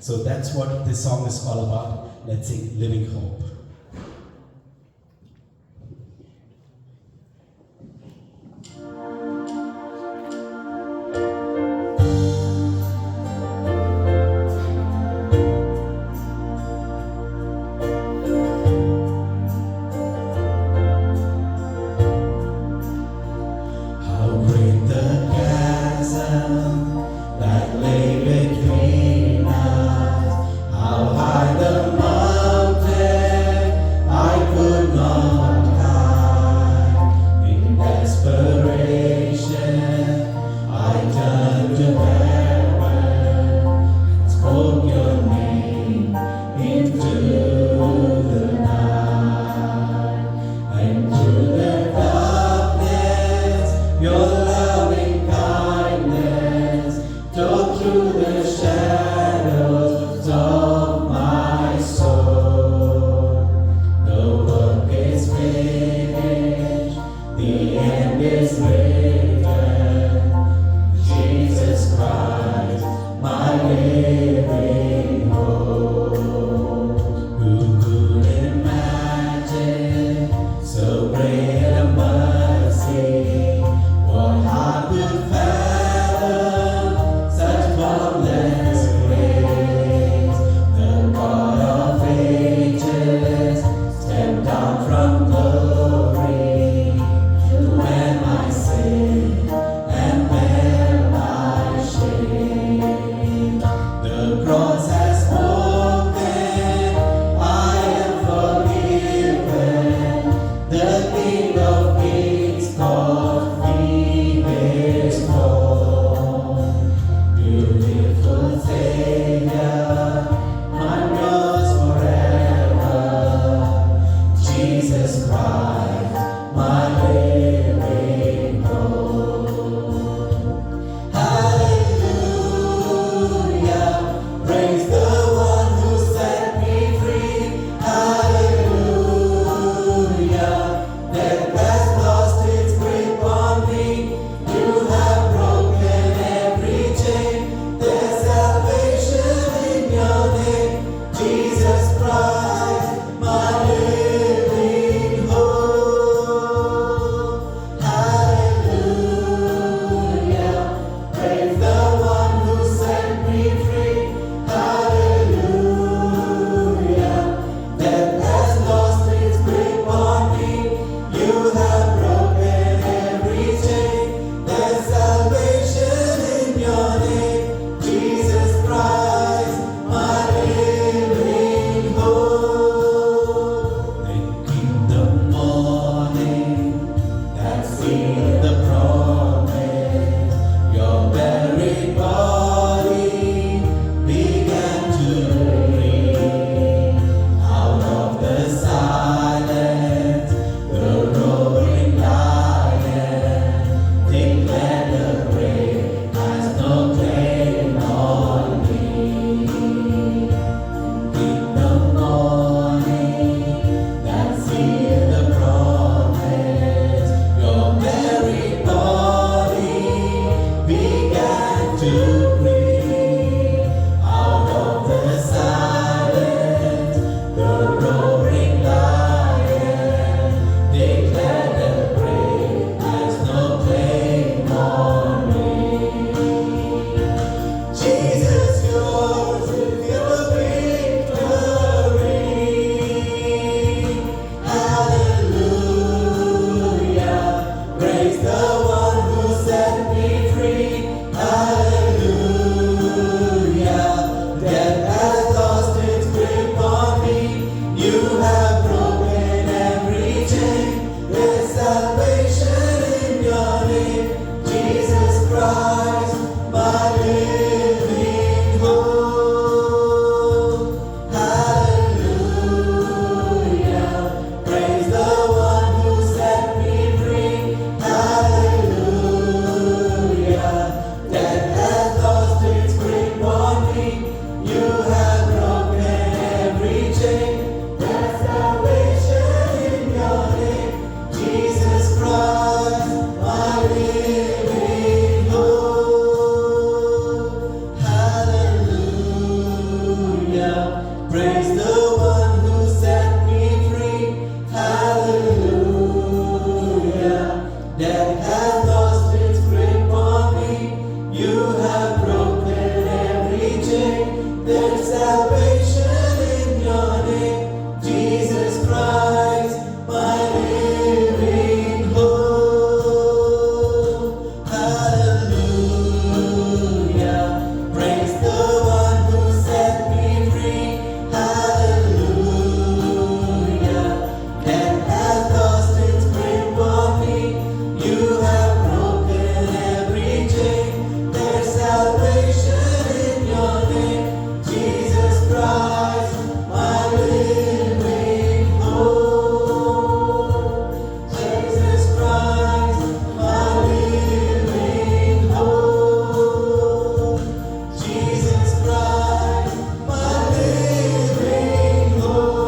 So that's what this song is all about. Let's sing Living Hope. Between us, how high the mountain salvation in your name, Jesus Christ, my living hope. Hallelujah, praise the one who set me free. Hallelujah, death has lost its grip on me. You have broken every chain. There's salvation in your name, Jesus Christ, my living hope. Jesus Christ, my living hope. Jesus Christ, my living hope.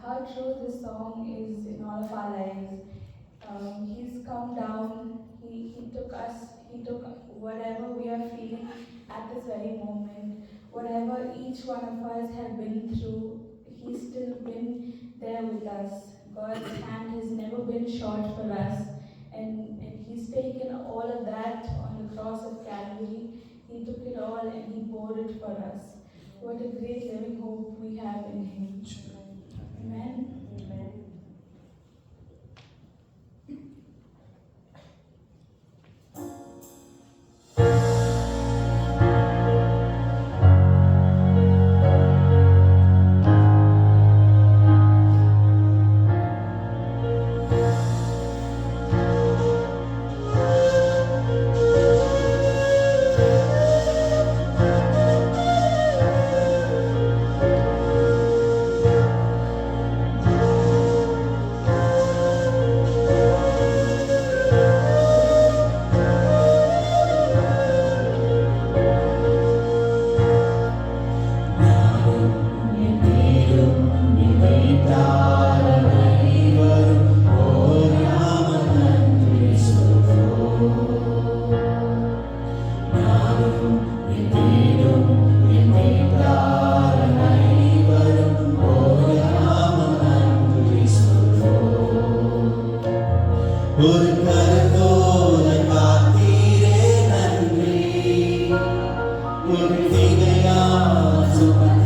How true this song is in all of our lives. He's come down, he took us, he took whatever we are feeling at this very moment, whatever each one of us have been through, he's still been there with us. God's hand has never been short for us, and he's taken all of that on the cross of Calvary. He took it all and he poured it for us. What a great living hope we have in him. Amen. Amen. ஒரு கருத்தோலை பார்த்தீரே நன்றி, ஒரு திகையா சுமந்த